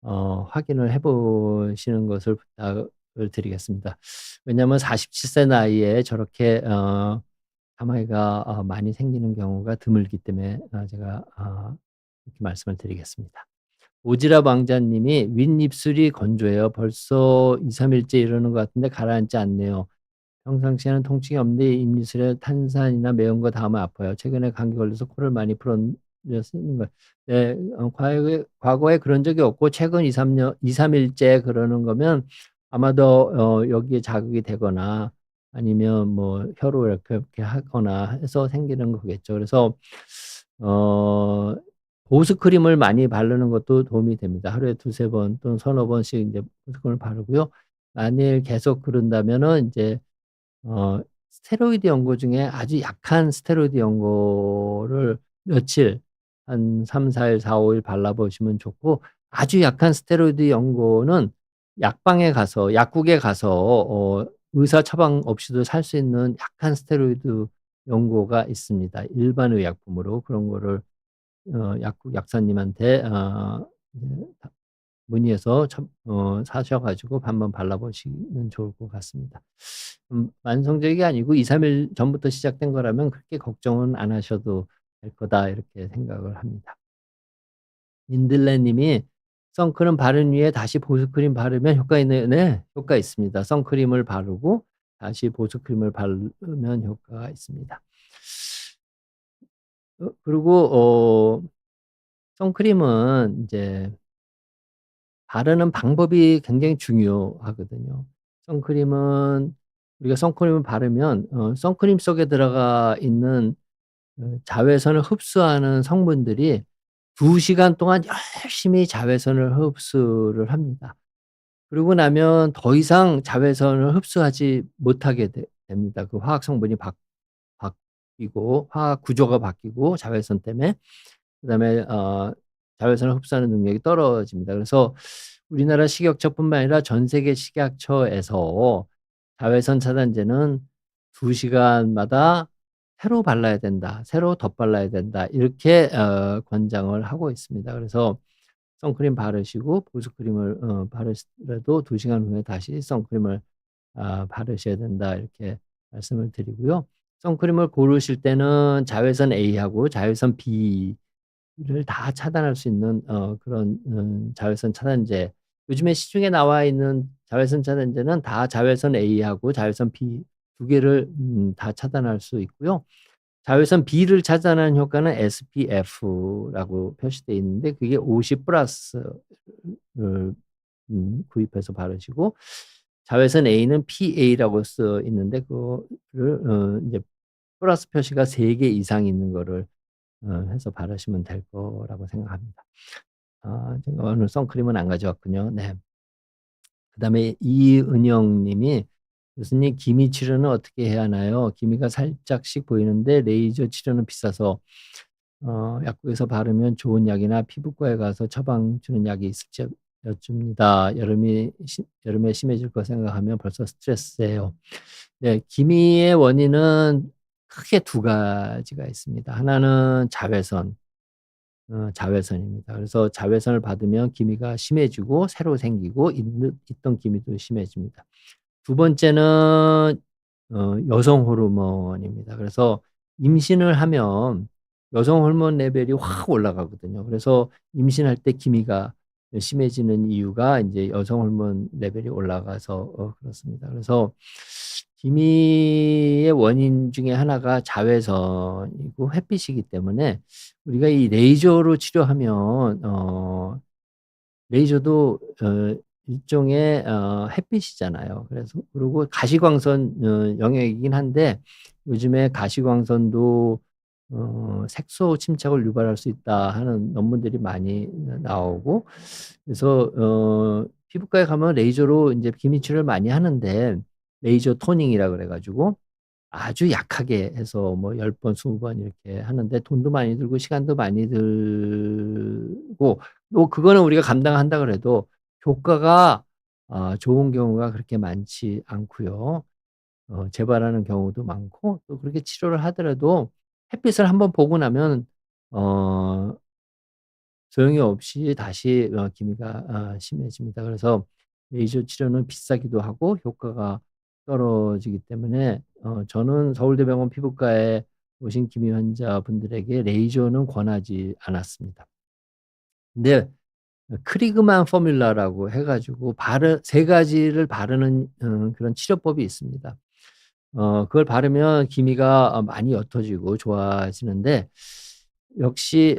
확인을 해 보시는 것을 부탁을 드리겠습니다. 왜냐하면 47세 나이에 저렇게 사마이가 많이 생기는 경우가 드물기 때문에 제가 이렇게 말씀을 드리겠습니다. 오지랖 왕자님이 "윗입술이 건조해요. 벌써 2-3 일째 이러는 것 같은데 가라앉지 않네요. 평상시에는 통증이 없는데 입입술에 탄산이나 매운 거 닿으면 아파요. 최근에 감기 걸려서 코를 많이 풀어 쓰는 거." 네. 과거에 그런 적이 없고 최근 2-3 일째 그러는 거면 아마도 여기에 자극이 되거나 아니면 뭐 혀로 이렇게 하거나 해서 생기는 거겠죠. 그래서 어 보습크림을 많이 바르는 것도 도움이 됩니다. 하루에 2-3번 또는 서너 번씩 인제 보습크림을 바르고요. 만일 계속 그런다면은 인제 스테로이드 연고 중에 아주 약한 스테로이드 연고를 며칠 한 3-4 일, 4-5일 발라 보시면 좋고, 아주 약한 스테로이드 연고는 약방에 가서 약국에 가서 의사 처방 없이도 살 수 있는 약한 스테로이드 연고가 있습니다. 일반 의약품으로 그런 거를 약국 약사님한테 이제 문의해서 사셔 가지고 한번 발라 보시면 좋을 것 같습니다. 만성적이 아니고 2-3일 전부터 시작된 거라면 그렇게 걱정은 안 하셔도 될 거다 이렇게 생각을 합니다. 민들레 님이 "선크림 바른 위에 다시 보습크림 바르면 효과 있나요?" 네. 효과 있습니다. 선크림을 바르고 다시 보습크림을 바르면 효과가 있습니다. 그리고 선크림은 인제 바르는 방법이 굉장히 중요하거든요. 선크림은 우리가 선크림을 바르면 선크림 속에 들어가 있는 자외선을 흡수하는 성분들이 2 시간 동안 열심히 자외선을 흡수를 합니다. 그러고 나면 더 이상 자외선을 흡수하지 못하게 됩니다. 그 화학 성분이 바뀌고 화학 구조가 바뀌고 자외선 때문에. 그다음에 자외선을 흡수하는 능력이 떨어집니다. 그래서 우리나라 식약처뿐만 아니라 전 세계 식약처에서 자외선 차단제는 2 시간마다 새로 발라야 된다. 새로 덧발라야 된다. 이렇게 권장을 하고 있습니다. 그래서 선크림 바르시고 보습크림을 바르시더라도 2 시간 후에 다시 선크림을 바르셔야 된다. 이렇게 말씀을 드리고요. 선크림을 고르실 때는 자외선 A하고 자외선 B를 다 차단할 수 있는 그런 자외선 차단제, 요즘에 시중에 나와 있는 자외선 차단제는 다 자외선 A하고 자외선 B 두 개를 다 차단할 수 있고요. 자외선 B를 차단하는 효과는 SPF라고 표시되어 있는데 그게 50 플러스를 구입해서 바르시고, 자외선 A는 PA라고 써 있는데 그거를 인제 플러스 표시가 3개 이상 있는 거를 해서 바르시면 될 거라고 생각합니다. 제가 오늘 선크림은 안 가져왔군요. 네. 그다음에 이은영 님이 "교수님 기미 치료는 어떻게 해야 하나요? 기미가 살짝씩 보이는데 레이저 치료는 비싸서 약국에서 바르면 좋은 약이나 피부과에 가서 처방 주는 약이 있을지 여쭙니다. 여름에 심해질 거 생각하면 벌써 스트레스예요." 네. 기미의 원인은 크게 2 가지가 있습니다. 하나는 자외선입니다. 그래서 자외선을 받으면 기미가 심해지고 새로 생기고 있던 기미도 심해집니다. 두 번째는 여성 호르몬입니다. 그래서 임신을 하면 여성 호르몬 레벨이 확 올라가거든요. 그래서 임신할 때 기미가 심해지는 이유가 인제 여성 호르몬 레벨이 올라가서 그렇습니다. 그래서 기미의 원인 중에 하나가 자외선이고 햇빛이기 때문에 우리가 이 레이저로 치료하면 레이저도 일종의 햇빛이잖아요. 그래서 그리고 가시광선 영역이긴 한데 요즘에 가시광선도 색소 침착을 유발할 수 있다 하는 논문들이 많이 나오고, 그래서 피부과에 가면 레이저로 인제 기미 치료를 많이 하는데 레이저 토닝이라 그래 가지고 아주 약하게 해서 뭐 10 번, 20번 이렇게 하는데 돈도 많이 들고 시간도 많이 들고 또 그거는 우리가 감당한다 그래도 효과가 좋은 경우가 그렇게 많지 않고요. 재발하는 경우도 많고, 또 그렇게 치료를 하더라도 햇빛을 한번 보고 나면 어 소용이 없이 다시 기미가 심해집니다. 그래서 레이저 치료는 비싸기도 하고 효과가 떨어지기 때문에 저는 서울대병원 피부과에 오신 기미 환자분들에게 레이저는 권하지 않았습니다. 근데 크리그만 포뮬라라고 해 가지고 바르 세 가지를 바르는 그런 치료법이 있습니다. 그걸 바르면 기미가 많이 옅어지고 좋아지는데, 역시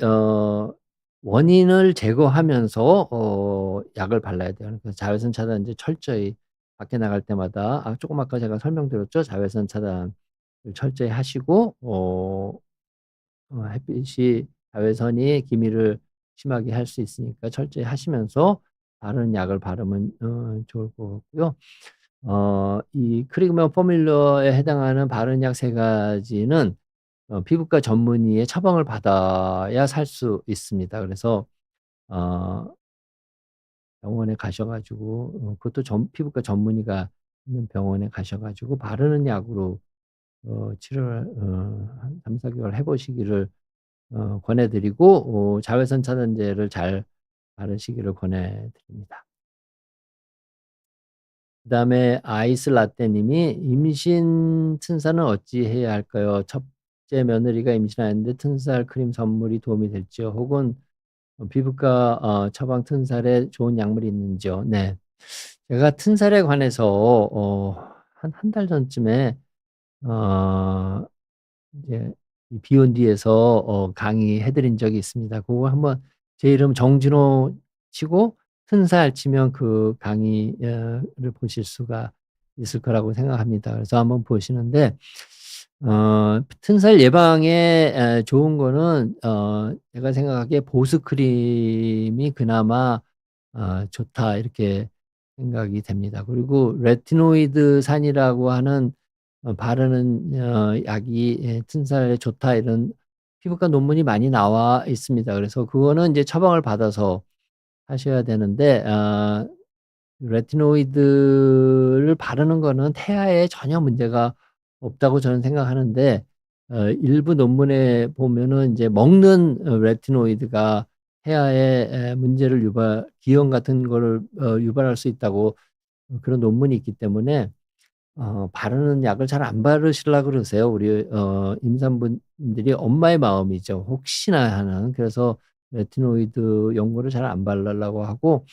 원인을 제거하면서 약을 발라야 돼요. 그래서 자외선 차단제 철저히 밖에 나갈 때마다, 조금 아까 제가 설명드렸죠. 자외선 차단을 철저히 하시고, 햇빛이 자외선이 기미를 심하게 할 수 있으니까 철저히 하시면서 바르는 약을 바르면 좋을 것 같고요. 이 크리그만 포뮬러에 해당하는 바른 약 세 가지는 피부과 전문의의 처방을 받아야 살 수 있습니다. 그래서 어 병원에 가셔 가지고, 그것도 피부과 전문의가 있는 병원에 가셔 가지고 바르는 약으로 치료를 한 3-4 개월 해 보시기를 권해 드리고, 자외선 차단제를 잘 바르시기를 권해 드립니다. 그다음에 아이스 라떼 님이 "임신 튼살은 어찌해야 할까요? 첫째 며느리가 임신하였는데 튼살 크림 선물이 도움이 될지요? 혹은 피부과 처방 튼살에 좋은 약물이 있는지요?" 네. 제가 튼살에 관해서 한 달 전쯤에 어 이제 이 비욘디에서 강의해 드린 적이 있습니다. 그거 한번 제 이름 정진호 치고 튼살 치면 그 강의 를 보실 수가 있을 거라고 생각합니다. 그래서 한번 보시는데, 튼살 예방에 좋은 거는 제가 생각하기에 보습 크림이 그나마 '좋다.' 이렇게 생각이 됩니다. 그리고 레티노이드 산이라고 하는 바르는 약이 튼살에 좋다, 이런 피부과 논문이 많이 나와 있습니다. 그래서 그거는 인제 처방을 받아서 하셔야 되는데, 레티노이드를 바르는 거는 태아에 전혀 문제가 없다고 저는 생각하는데, 일부 논문에 보면은 인제 먹는 레티노이드가 태아에 문제를 기형 같은 거를 유발할 수 있다고 그런 논문이 있기 때문에 바르는 약을 잘 안 바르시려 그러세요. 우리 임산부들이 엄마의 마음이죠, 혹시나 하는. 그래서 레티노이드 연고를 잘 안 바르려고 하고,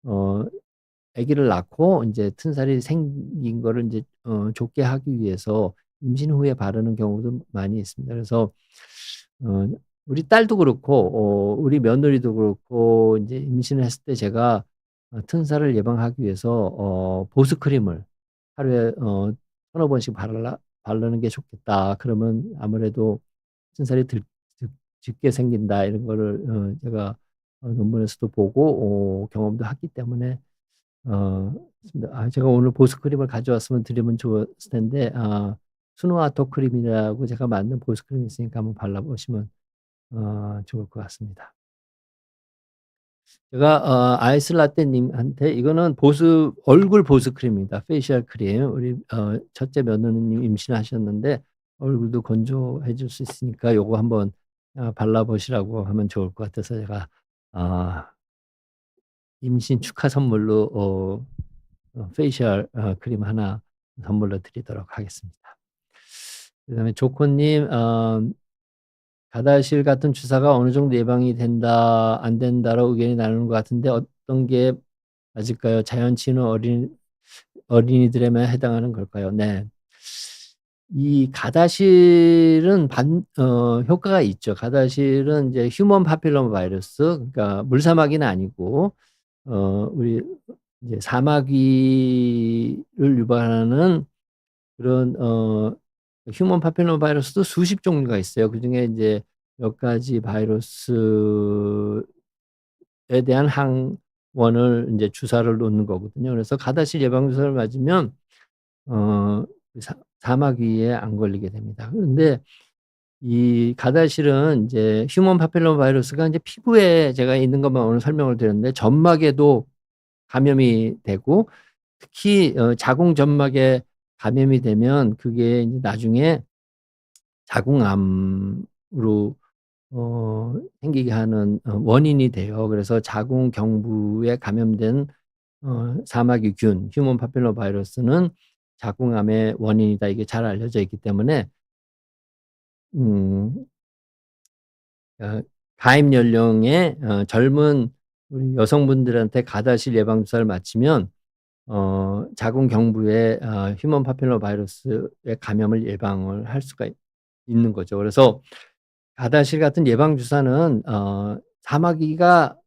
어 아기를 낳고 인제 튼살이 생긴 거를 인제 좋게 하기 위해서 임신 후에 바르는 경우도 많이 있습니다. 그래서 어 우리 딸도 그렇고 우리 며느리도 그렇고 인제 임신을 했을 때 제가 튼살을 예방하기 위해서 보습크림을 하루에 서너 번씩 바르는 게 좋겠다. 그러면 아무래도 튼살이 짙게 생긴다, 이런 거를 제가 논문에서도 보고 경험도 했기 때문에 맞습니다. 제가 오늘 보습크림을 가져왔으면 드리면 좋았을 텐데, 스노아토 크림이라고 제가 만든 보습크림이 있으니까 한번 발라 보시면 좋을 것 같습니다. 제가 아이스 라떼 님한테, 이거는 얼굴 보습크림입니다. 페이셜 크림. 우리 첫째 며느리님 임신하셨는데 얼굴도 건조해질 수 있으니까 요거 한번 발라 보시라고 하면 좋을 것 같아서 제가 아 임신 축하 선물로 페이셜 크림 하나 선물로 드리도록 하겠습니다. 그다음에 조코 님, "가다실 같은 주사가 어느 정도 예방이 된다, 안 된다."로 의견이 나누는 것 같은데 어떤 게 맞을까요? 자연 치유는 어린이들에만 해당하는 걸까요? 네. 이 가다실은 효과가 있죠. 가다실은 이제 휴먼 파필로마 바이러스, 그러니까 물사마귀는 아니고 우리 이제 사마귀를 유발하는 그런 휴먼 파필로마 바이러스도 수십 종류가 있어요. 그중에 인제 몇 가지 바이러스에 대한 항원을 인제 주사를 놓는 거거든요. 그래서 가다실 예방 주사를 맞으면 그 사마귀에 안 걸리게 됩니다. 그런데 이 가다실은 인제 휴먼 파필로마 바이러스가 인제 피부에 제가 있는 것만 오늘 설명을 드렸는데, 점막에도 감염이 되고, 특히 자궁 점막에 감염이 되면 그게 인제 나중에 자궁암으로 생기게 하는 원인이 돼요. 그래서 자궁경부에 감염된 사마귀균 휴먼 파필로마 바이러스는 자궁암의 원인이다. 이게 잘 알려져 있기 때문에 음 어 가입 연령의 젊은 우리 여성분들한테 가다실 예방 주사를 맞추면 자궁경부에 휴먼 파필로마 바이러스의 감염을 예방을 할 수가 있는 거죠. 그래서 가다실 같은 예방 주사는 사마귀가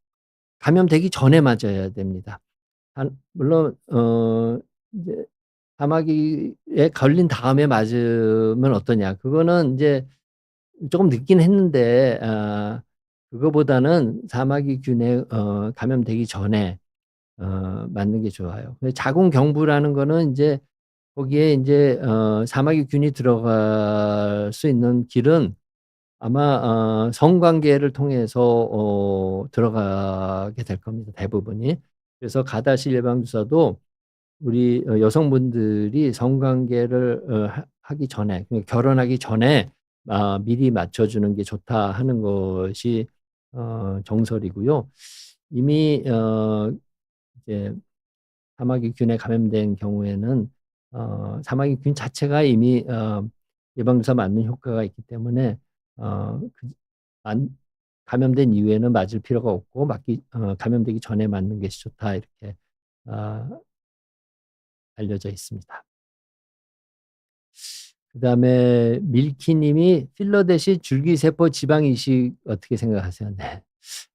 감염되기 전에 맞아야 됩니다. 물론 인제 사마귀에 걸린 다음에 맞으면 어떠냐. 그거는 인제 쪼금 늦긴 했는데 그거보다는 사마귀균에 감염되기 전에 맞는 게 좋아요. 근데 자궁경부라는 거는 인제 거기에 인제 사마귀균이 들어갈 수 있는 길은 아마 성관계를 통해서 들어가게 될 겁니다, 대부분이. 그래서 가다실 예방 주사도 우리 여성분들이 성관계를 하기 전에, 그러니까 결혼하기 전에 미리 맞춰 주는 게 좋다 하는 것이 정설이고요. 이미 이제 사마귀균에 감염된 경우에는 사마귀균 자체가 이미 예방 주사 맞는 효과가 있기 때문에 그 안 감염된 이후에는 맞을 필요가 없고 감염되기 전에 맞는 것이 좋다, 이렇게 아 알려져 있습니다. 그다음에 밀키 님이 필러 대신 줄기세포 지방 이식 어떻게 생각하세요? 네.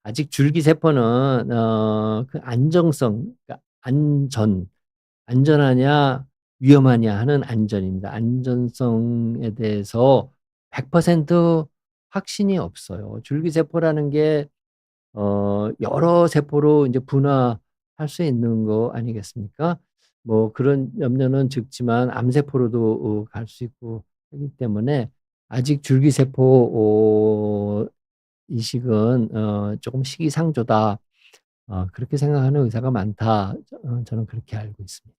아직 줄기세포는 그 안정성, 그러니까 안전하냐 위험하냐 하는 안전입니다. 안전성에 대해서 100% 확신이 없어요. 줄기세포라는 게 여러 세포로 인제 분화할 수 있는 거 아니겠습니까? 뭐 그런 염려는 적지만 암세포로도 갈 수 있고 하기 때문에 아직 줄기세포 이식은 쪼금 시기상조다. 그렇게 생각하는 의사가 많다. 저는 그렇게 알고 있습니다.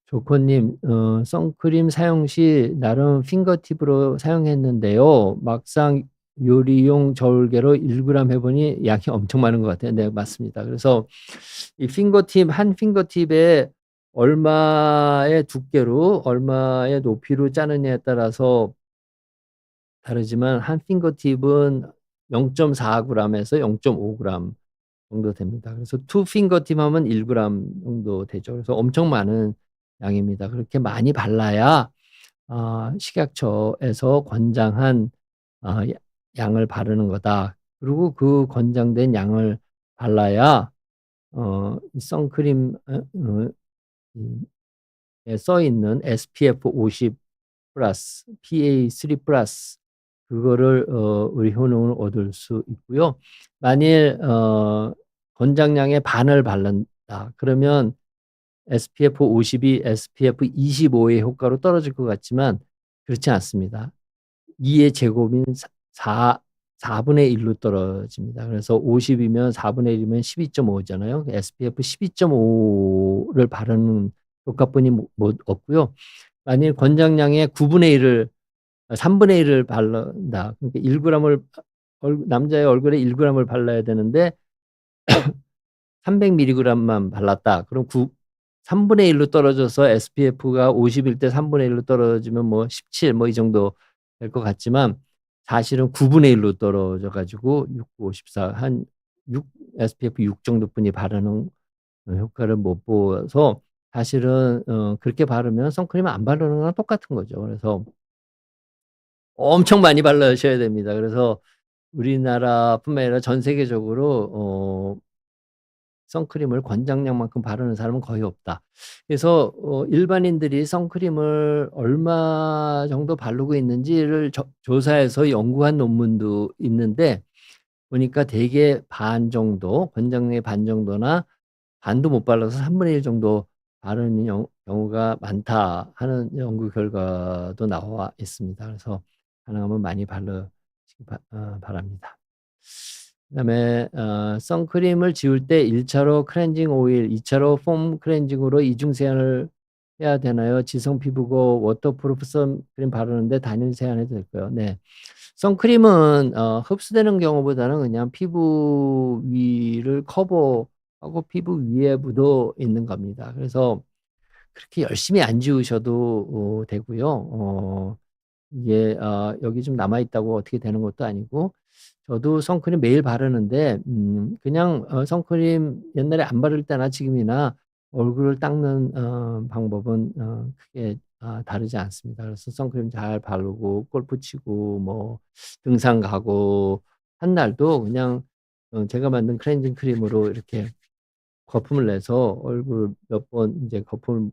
조코님, 선크림 사용 시 나름 핑거팁으로 사용했는데요. 막상 요리용 저울개로 1 그램 해 보니 양이 엄청 많은 것 같아요. 네, 맞습니다. 그래서 이 핑거팁 한 핑거팁에 얼마의 두께로 얼마의 높이로 자느냐에 따라서 다르지만 한 핑거팁은 0.4 그램에서 0.5 그램 정도 됩니다. 그래서 투 핑거팁 하면 1 그램 정도 되죠. 그래서 엄청 많은 양입니다. 그렇게 많이 발라야 식약처에서 권장한 야 양을 바르는 거다. 그리고 그 권장된 양을 발라야 이 선크림 에 써 있는 SPF 50 플러스, PA3 플러스 그거를 우리 효능을 얻을 수 있고요. 만일 권장량의 반을 바른다 그러면 SPF 50이 SPF 25의 효과로 떨어질 것 같지만 그렇지 않습니다. 2의 제곱인 사 4분의 1로 떨어집니다. 그래서 50 이면 4분의 1 이면 12.5 잖아요. SPF 12.5를 바르는 효과뿐이 없고요. 만일 권장량의 9분의 1을 3분의 1을 바른다. 그러니까 1 그램을 남자의 얼굴에 1 그램을 발라야 되는데 300 밀리그램만 발랐다. 그럼 3분의 1로 떨어져서 SPF가 50일 때 3분의 1로 떨어지면 뭐 17 뭐 이 정도 될 것 같지만 사실은 9분의 1로 떨어져 가지고 6, 9, 54 한 6 SPF 6 정도뿐이 바르는 효과를 못 보아서 사실은 그렇게 바르면 선크림 안 바르는 거랑 똑같은 거죠. 그래서 엄청 많이 바르셔야 됩니다. 그래서 우리나라뿐만 아니라 전 세계적으로 선크림을 권장량만큼 바르는 사람은 거의 없다. 그래서 일반인들이 선크림을 얼마 정도 바르고 있는지를 조사해서 연구한 논문도 있는데 보니까 대개 반 정도, 권장량의 반 정도나 반도 못 발라서 3분의 1 정도 바르는 경우가 많다 하는 연구 결과도 나와 있습니다. 그래서 가능하면 많이 바르시기 바랍니다. 그다음에 선크림을 지울 때 1 차로 클렌징 오일, 2 차로 폼 클렌징으로 이중 세안을 해야 되나요? 지성 피부고 워터프루프 선크림 바르는데 단일 세안해도 될까요? 네. 선크림은 흡수되는 경우보다는 그냥 피부 위를 커버하고 피부 위에 묻어 있는 겁니다. 그래서 그렇게 열심히 안 지우셔도 되고요. 이게 여기 좀 남아 있다고 어떻게 되는 것도 아니고, 저도 선크림 매일 바르는데 그냥 선크림 옛날에 안 바를 때나 지금이나 얼굴을 닦는 방법은 크게 다르지 않습니다. 그래서 선크림 잘 바르고 골프 치고 뭐 등산 가고 한 날도 그냥 제가 만든 클렌징 크림으로 이렇게 거품을 내서 얼굴 몇 번 인제 거품을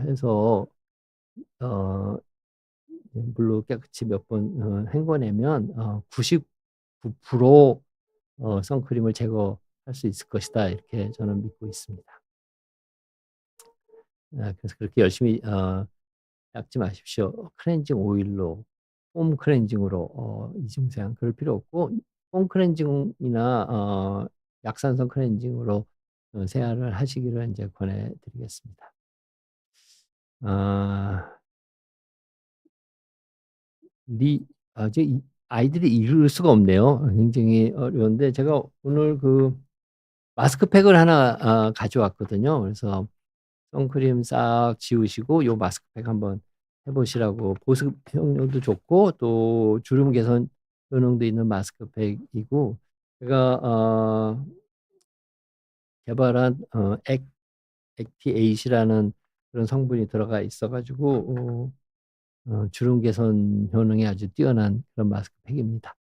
해서 어 물로 깨끗이 몇 번 헹궈내면 99% 선크림을 제거할 수 있을 것이다. 이렇게 저는 믿고 있습니다. 그래서 그렇게 열심히 닦지 마십시오. 클렌징 오일로 폼 클렌징으로 이중세안 그럴 필요 없고, 폼 클렌징이나 약산성 클렌징으로 세안을 하시기를 인제 권해 드리겠습니다. 아 리 이제 이 아이들이 이룰 수가 없네요. 굉장히 어려운데 제가 오늘 그 마스크팩을 하나 가져왔거든요. 그래서 선크림 싹 지우시고 요 마스크팩 한번 해 보시라고, 보습 효능도 좋고 또 주름 개선 효능도 있는 마스크팩이고, 제가 개발한 액티에이시라는 그런 성분이 들어가 있어 가지고 주름 개선 효능이 아주 뛰어난 그런 마스크팩입니다.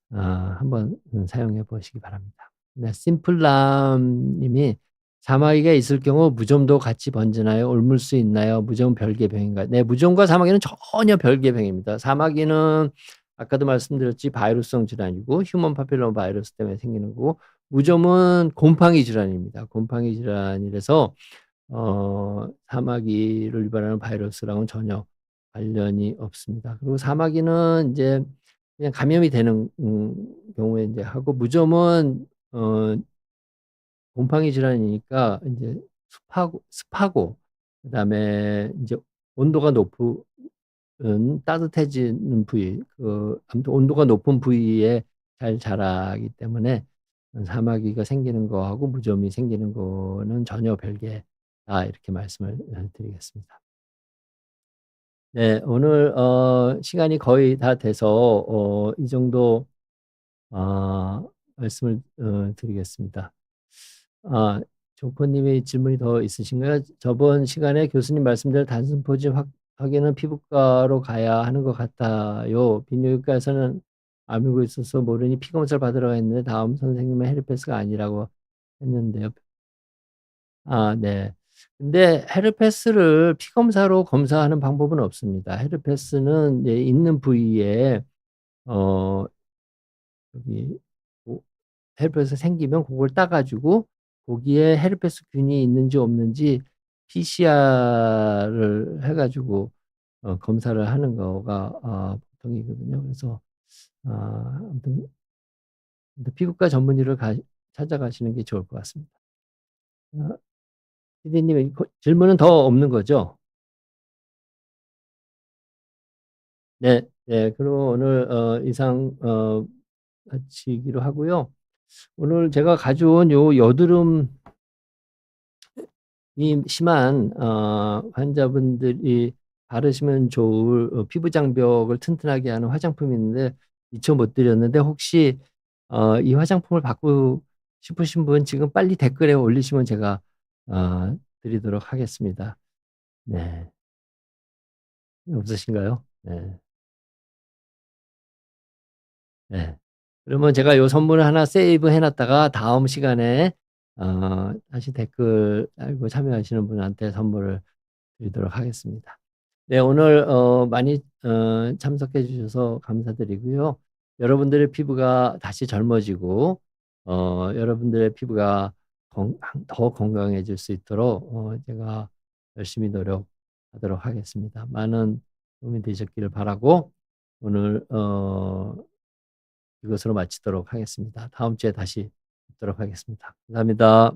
한번 사용해 보시기 바랍니다. 네, 심플남 님이 "사마귀가 있을 경우 무좀도 같이 번지나요? 옮을 수 있나요? 무좀은 별개 병인가요?" 네, 무좀과 사마귀는 전혀 별개 병입니다. 사마귀는 아까도 말씀드렸지 바이러스성 질환이고 휴먼 파필로마 바이러스 때문에 생기는 거고, 무좀은 곰팡이 질환입니다. 곰팡이 질환이라서 사마귀를 유발하는 바이러스랑은 전혀 관련이 없습니다. 그리고 사마귀는 인제 그냥 감염이 되는 경우에 인제 하고, 무좀은 곰팡이 질환이니까 인제 습하고 그다음에 인제 온도가 높은 따뜻해지는 부위, 아무튼 온도가 높은 부위에 잘 자라기 때문에 사마귀가 생기는 거하고 무좀이 생기는 거는 전혀 별개다, 이렇게 말씀을 드리겠습니다. 네. 오늘 시간이 거의 다 돼서 이 정도 말씀을 드리겠습니다. 아 조커 님의 질문이 더 있으신가요? "저번 시간에 교수님 말씀대로 단순 포집 확인은 피부과로 가야 하는 것 같아요. 비뇨기과에서는 알고 있어서 모르니 피 검사를 받으러 갔는데 다음 선생님은 헤르페스가 아니라고 했는데요." 네. 근데 헤르페스를 피 검사로 검사하는 방법은 없습니다. 헤르페스는 이제 있는 부위에 어 여기 뭐 헤르페스 생기면 고걸 따 가지고 거기에 헤르페스균이 있는지 없는지 PCR을 해 가지고 검사를 하는 거가 보통이거든요. 그래서 아무튼 피부과 전문의를 찾아가시는 게 좋을 것 같습니다. 어 피디님, 질문은 더 없는 거죠? 네. 네. 그럼 오늘 이상 마치기로 하고요. 오늘 제가 가져온 요 여드름이 심한 환자분들이 바르시면 좋을 피부 장벽을 튼튼하게 하는 화장품이 있는데 미처 못 드렸는데, 혹시 이 화장품을 받고 싶으신 분 지금 빨리 댓글에 올리시면 제가 드리도록 하겠습니다. 네. 없으신가요? 네. 네. 그러면 제가 요 선물을 하나 세이브 해 놨다가 다음 시간에 다시 댓글 달고 참여하시는 분한테 선물을 드리도록 하겠습니다. 네, 오늘 많이 참석해 주셔서 감사드리고요. 여러분들의 피부가 다시 젊어지고 여러분들의 피부가 더 건강해질 수 있도록 제가 열심히 노력하도록 하겠습니다. 많은 도움이 되셨기를 바라고 오늘 이것으로 마치도록 하겠습니다. 다음 주에 다시 뵙도록 하겠습니다. 감사합니다.